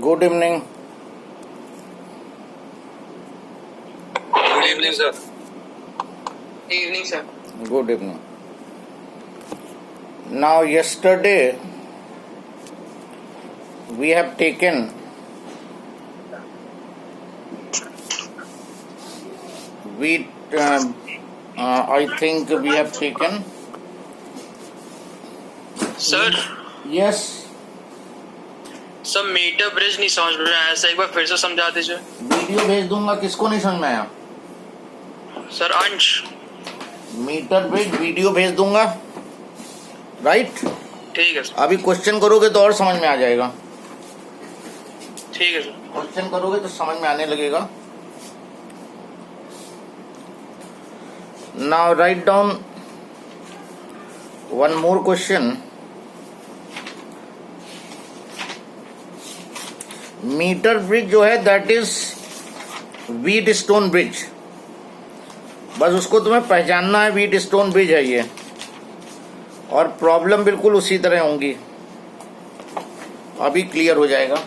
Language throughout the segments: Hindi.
Good evening. Good evening, sir. Evening, sir. Good evening. Now, yesterday we have taken I think we have taken. Sir Yes. सब मीटर ब्रिज नहीं समझ में आया, सर एक बार फिर से समझा दीजिए। वीडियो भेज दूंगा, किसको नहीं समझ में आया? सर अंश। मीटर ब्रिज वीडियो भेज दूंगा, राइट? ठीक है सर। अभी क्वेश्चन करोगे तो और समझ में आ जाएगा। ठीक है सर। क्वेश्चन करोगे तो समझ में आने लगेगा। Now write down one more question. Metre bridge जो है that is Wheatstone bridge. बस उसको तुम्हें पहचानना है, व्हीट स्टोन ब्रिज है ये, और प्रॉब्लम बिल्कुल उसी तरह होंगी। अभी क्लियर हो जाएगा।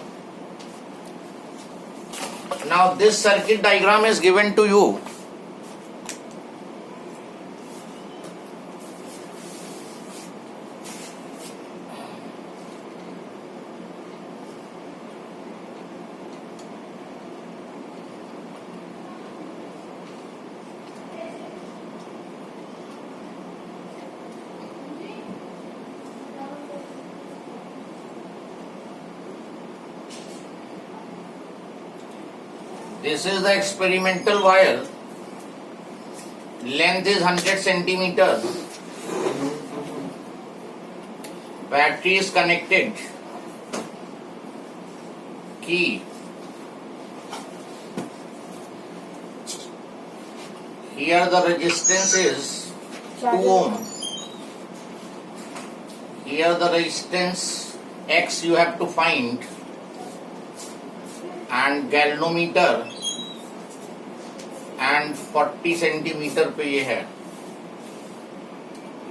Now this circuit diagram is given to you. This is the experimental wire. Length is 100 centimeter. Battery is connected. Key. Here the resistance is 2 ohm. Here the resistance X you have to find. And galvanometer and 40 centimetre पे ये है,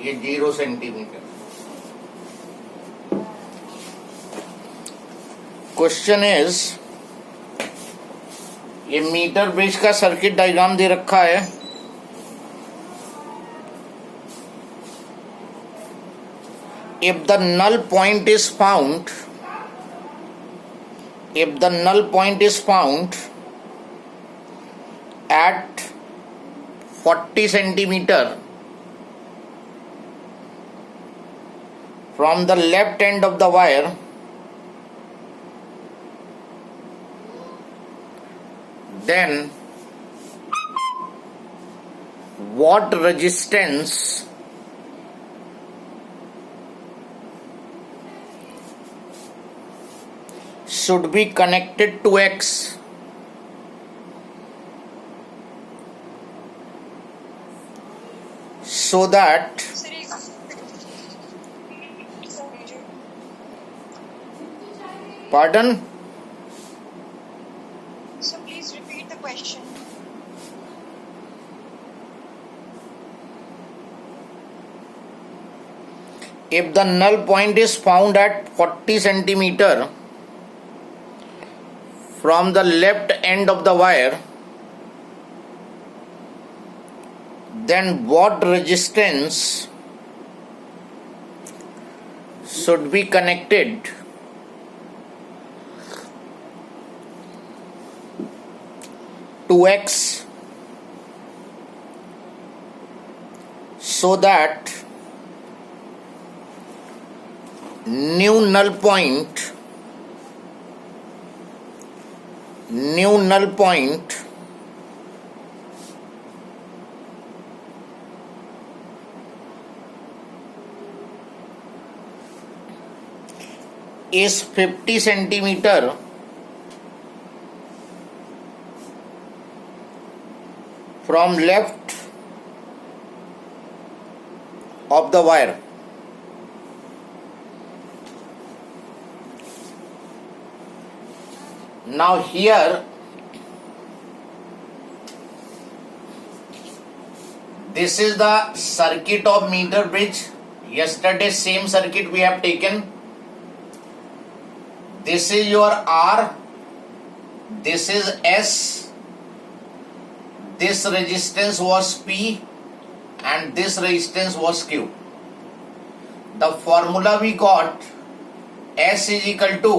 ये 0 सेंटीमीटर। क्वेश्चन इज, ये मीटर ब्रिज का सर्किट डायग्राम दे रखा है। If the null point is found, if the null point is found at 40 centimeter from the left end of the wire, then what resistance should be connected to X so that pardon? So please repeat the question. If the null point is found at 40 centimeter from the left end of the wire, then what resistance should be connected to X so that new null point is 50 centimeter from left of the wire. Now here this is the circuit of meter bridge. Yesterday same circuit we have taken. This is your R this is S, this resistance was P, and this resistance was Q. The formula we got, S is equal to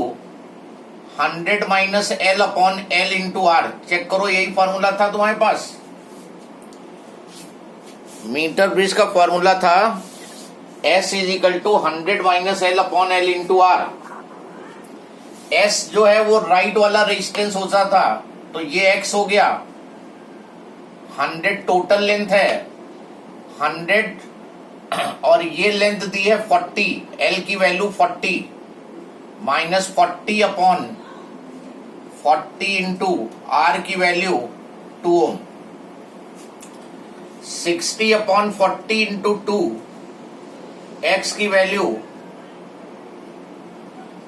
100 minus L upon L into R. Check करो, यही फॉर्मूला था तुम्हारे पास. मीटर ब्रिज का फॉर्मूला था S is equal to 100 minus L upon L into R. S जो है वो राइट वाला रेजिस्टेंस होता था, तो ये X हो गया. 100 टोटल लेंथ है, 100 और ये लेंथ दी है 40, L की value 40 minus 40 upon 40 into R की वैल्यू 2 ओम. 60 अपॉन 40 इंटू 2, X की वैल्यू,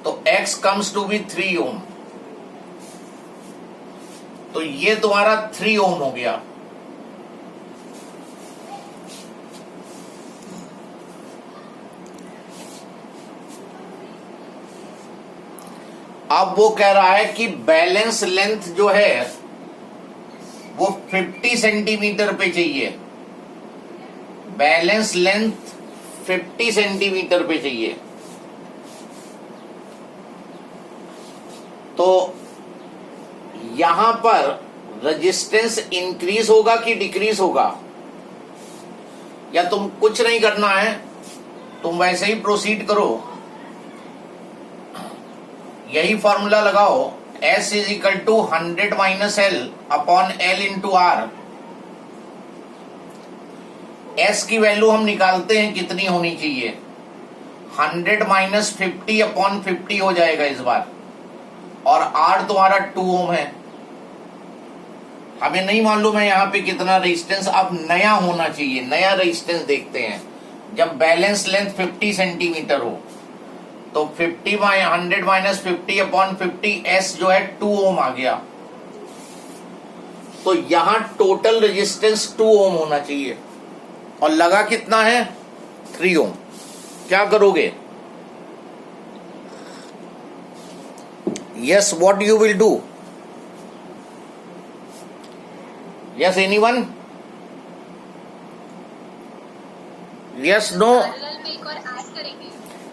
तो X कम्स टू बी 3 ओम. तो ये तुम्हारा 3 ओम हो गया. अब वो कह रहा है कि बैलेंस लेंथ जो है वो 50 सेंटीमीटर पे चाहिए. बैलेंस लेंथ 50 सेंटीमीटर पे चाहिए. तो यहां पर रेजिस्टेंस इंक्रीज होगा कि डिक्रीज होगा, या तुम कुछ नहीं करना है, तुम वैसे ही प्रोसीड करो. यही फॉर्मूला लगाओ, S is equal to 100 minus L upon L into R. S की वैल्यू हम निकालते हैं कितनी होनी चाहिए. 100 माइनस 50 अपॉन 50 हो जाएगा इस बार, और R तुम्हारा 2 ओम है. हमें नहीं मालूम है यहाँ पे कितना रेजिस्टेंस अब नया होना चाहिए. नया रेजिस्टेंस देखते हैं. जब बैलेंस लेंथ 50 सेंटीमीटर हो, तो 100 माइनस 50 अपॉन 50, S जो है 2 ओम आ गया. तो यहां टोटल रेजिस्टेंस 2 ओम होना चाहिए, और लगा कितना है 3 ओम. क्या करोगे? Yes, what you will do? Yes, anyone? Yes, no?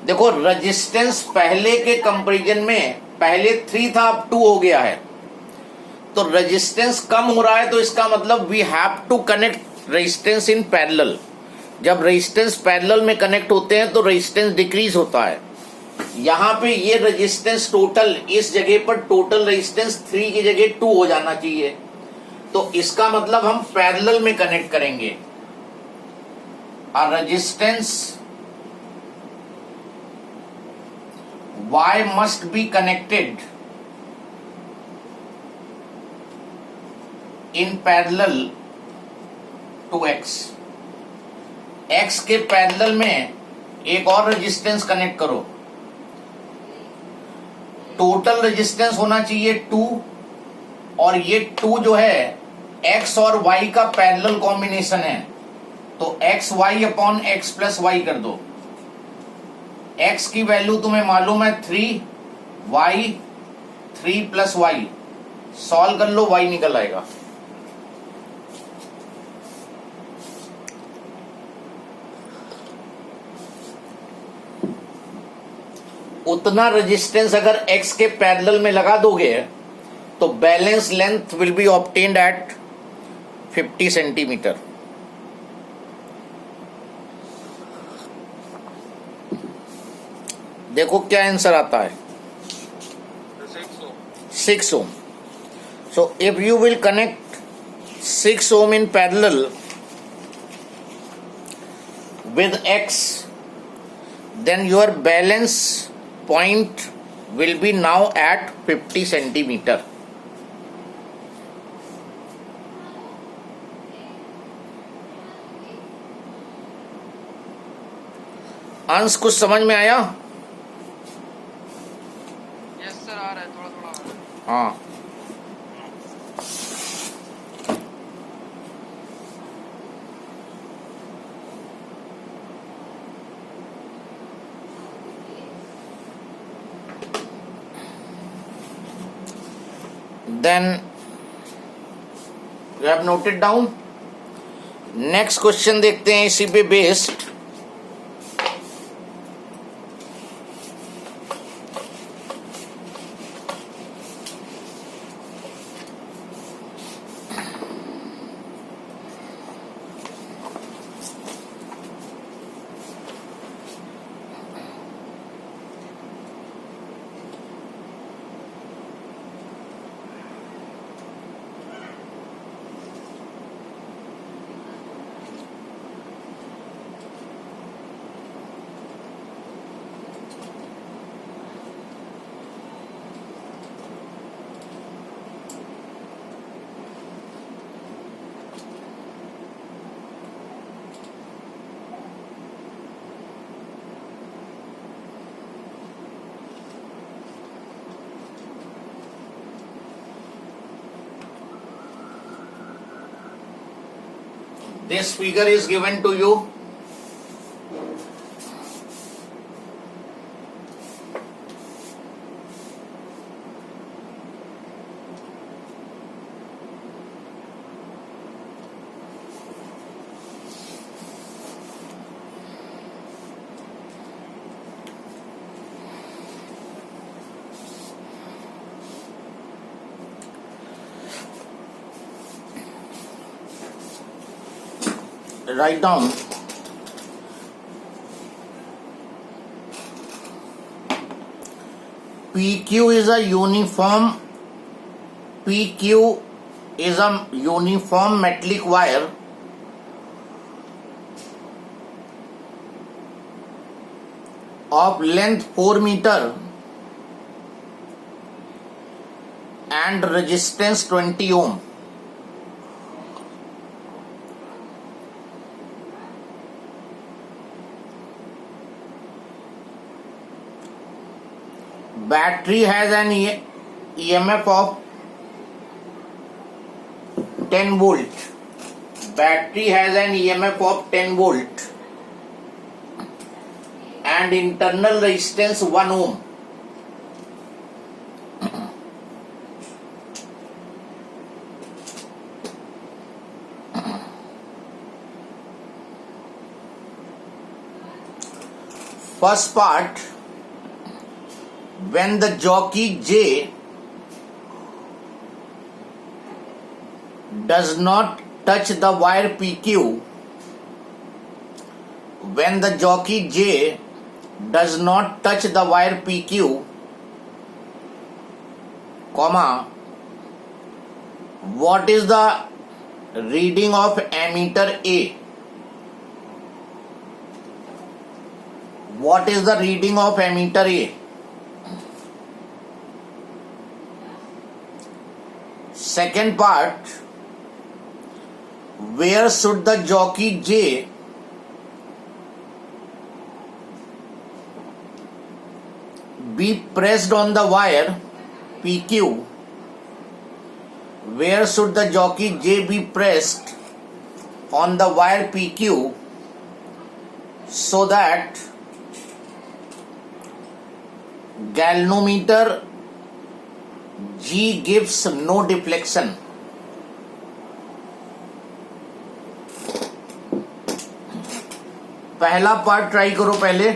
देखो, रेजिस्टेंस पहले के कंपैरिजन में पहले 3 था, अब 2 हो गया है. तो रेजिस्टेंस कम हो रहा है, तो इसका मतलब we have to connect resistance in parallel. जब रेजिस्टेंस पैरेलल में कनेक्ट होते हैं तो रेजिस्टेंस डिक्रीज होता है. यहां पे ये रेजिस्टेंस टोटल, इस जगह पर टोटल रेजिस्टेंस 3 की जगह 2 हो जाना चाहिए. तो इसका मतलब हम पैरेलल में कनेक्ट करेंगे. Resistance Y must be connected in parallel to X. X के पैरेलल में एक और रेजिस्टेंस कनेक्ट करो. टोटल रेजिस्टेंस होना चाहिए 2, और ये 2 जो है X और Y का पैरेलल कॉम्बिनेशन है. तो XY upon X plus Y कर दो. X की वैल्यू तुम्हें मालूम है 3, Y 3 प्लस Y. सॉल्व कर लो, Y निकल आएगा. उतना रेजिस्टेंस अगर X के पैरेलल में लगा दोगे तो balance length will be obtained at 50 centimetre. देखो क्या आंसर आता है. 6 ohm. So if you will connect 6 ohm in parallel with X, then your balance point will be now at 50 centimeter. अंश कुछ समझ में आया? यस सर, आ रहा है थोड़ा थोड़ा. हाँ. Then you have noted down. Next question देखते हैं इसी पे based. This figure is given to you. Write down PQ is a uniform metallic wire of length 4 meter and resistance 20 ohm. Battery has an EMF of 10 volt. Battery has an EMF of 10 volt and internal resistance 1 ohm. First part, when the jockey J does not touch the wire PQ, when the jockey J does not touch the wire PQ, comma, what is the reading of ammeter A? What is the reading of ammeter A? Second part, where should the jockey J be pressed on the wire PQ? Where should the jockey J be pressed on the wire PQ so that galvanometer G gives no deflection? पहला पार्ट ट्राई करो पहले.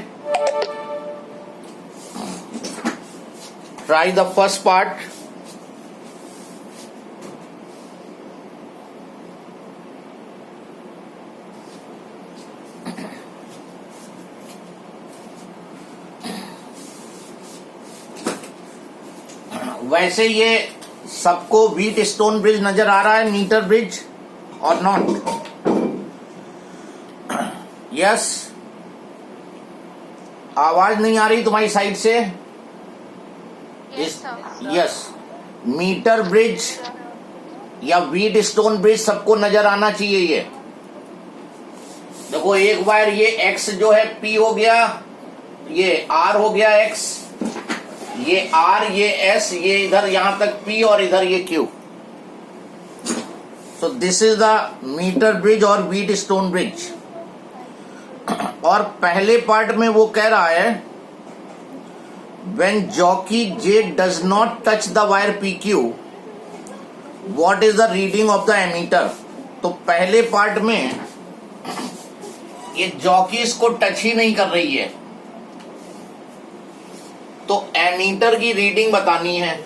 Try the first part. वैसे ये सबको व्हीट स्टोन ब्रिज नजर आ रहा है, मीटर ब्रिज और नॉट? यस. आवाज नहीं आ रही तुम्हारी साइड से? यस. मीटर ब्रिज या व्हीट स्टोन ब्रिज सबको नजर आना चाहिए. ये देखो, एक बार ये एक्स जो है पी हो गया, ये आर हो गया एक्स, ये आर, ये एस, ये इधर यहां तक पी और इधर ये Q. So this is the metre bridge और व्हीट स्टोन ब्रिज. और पहले पार्ट में वो कह रहा है when jockey J does not touch the wire PQ, what is the reading of the ammeter. तो पहले पार्ट में ये जॉकी इसको टच ही नहीं कर रही है, तो एमीटर की रीडिंग बतानी है।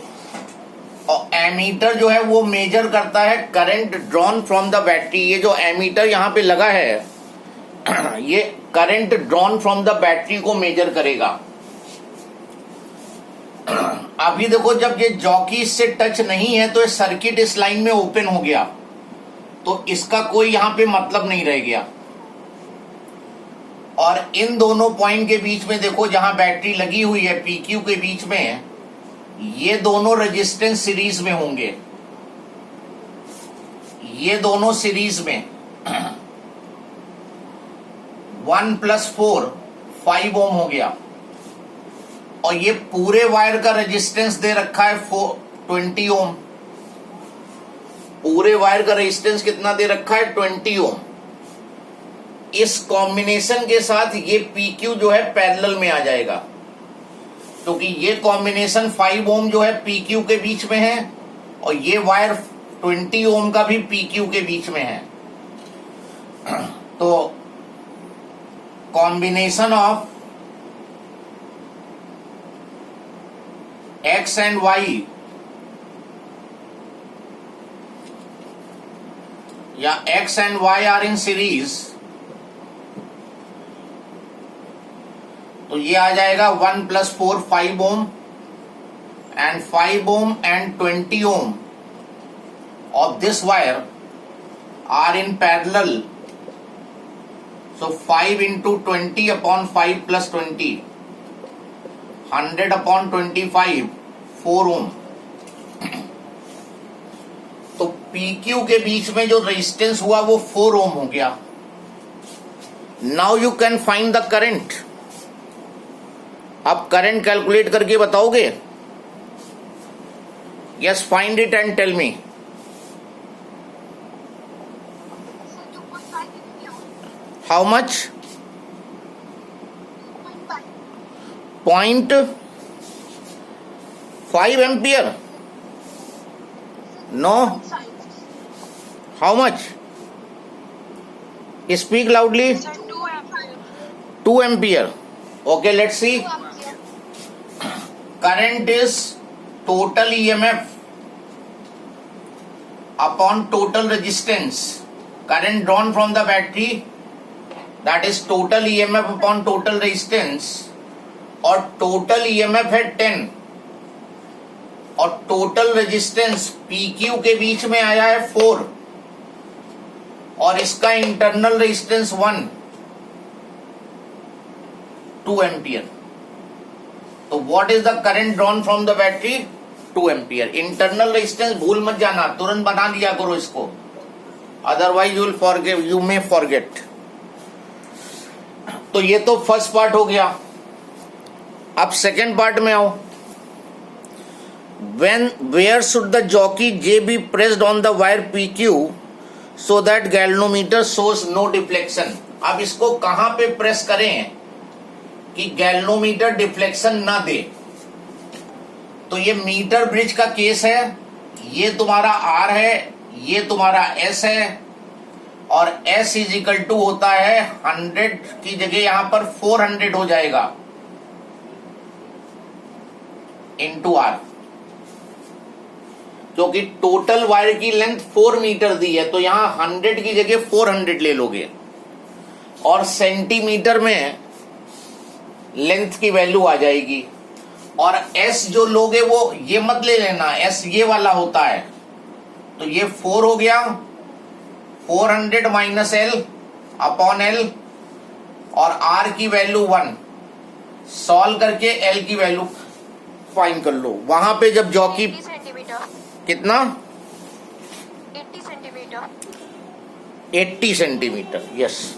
और एमीटर जो है वो मेजर करता है current drawn from the battery. ये जो एमीटर यहाँ पे लगा है ये current drawn from the battery को मेजर करेगा। अभी देखो, जब ये जॉकी इससे टच नहीं है तो ये सर्किट इस लाइन में ओपन हो गया, तो इसका कोई यहां पे मतलब नहीं रह गया। और इन दोनों पॉइंट के बीच में देखो, जहां बैटरी लगी हुई है PQ के बीच में, ये दोनों रेजिस्टेंस सीरीज में होंगे, ये दोनों सीरीज में 1 + 4 5 ओम हो गया। और ये पूरे वायर का रेजिस्टेंस दे रखा है 20 ओम। पूरे वायर का रेजिस्टेंस कितना दे रखा है? 20 ओम। इस कॉम्बिनेशन के साथ ये PQ जो है पैरेलल में आ जाएगा, क्योंकि ये कॉम्बिनेशन 5 ओम जो है PQ के बीच में है, और ये वायर 20 ओम का भी PQ के बीच में है। तो combination of X and Y या X and Y are in series, तो ये आ जाएगा 1 + 4 5 ओम, and 5 Om and 20 Om of this wire are in parallel. So 5 × 20 / 5 + 20, 100 / 25, 4 ओम। तो PQ के बीच में जो रेजिस्टेंस हुआ वो 4 ओम हो गया। Now you can find the current. अब करंट कैलकुलेट करके बताओगे? Yes, find it and tell me. How much? 0.5 ampere? No. How much? Speak loudly. Sir, 2 ampere. 2 ampere. Okay, let's see. 2 ampere. Current is total EMF upon total resistance. Current drawn from the battery, that is total EMF upon total resistance, और total EMF है 10, और टोटल रेजिस्टेंस PQ के बीच में आया है 4, और इसका इंटरनल रेजिस्टेंस 1, 2 एम्पियर। तो what is the current drawn from the battery? 2 ampere. Internal resistance भूल मत जाना, तुरंत बना दिया करो इसको, otherwise you will forget, you may forget. तो ये तो फर्स्ट पार्ट हो गया। अब सेकेंड पार्ट में आओ। Where should the jockey J be pressed on the wire PQ so that galvanometer shows no deflection? अब इसको कहां पे प्रेस करें कि गैल्वेनोमीटर डिफ्लेक्शन ना दे? तो ये मीटर ब्रिज का केस है। ये तुम्हारा R है, ये तुम्हारा S है, और S = होता है 100 की जगह यहां पर 400 हो जाएगा इंटू R, क्योंकि टोटल वायर की लेंथ 4 मीटर दी है, तो यहां 100 की जगह 400 ले लोगे, और सेंटीमीटर में लेंथ की वैल्यू आ जाएगी। और S जो लोगे वो ये मत ले लेना, S ये वाला होता है। तो ये 4 हो गया, 400 - L / L, और R की वैल्यू 1। सॉल्व करके L की वैल्यू फाइंड कर लो। वहां पे जब जॉकी 80 सेंटीमीटर। कितना? 80 सेंटीमीटर। 80 centimetre, yes.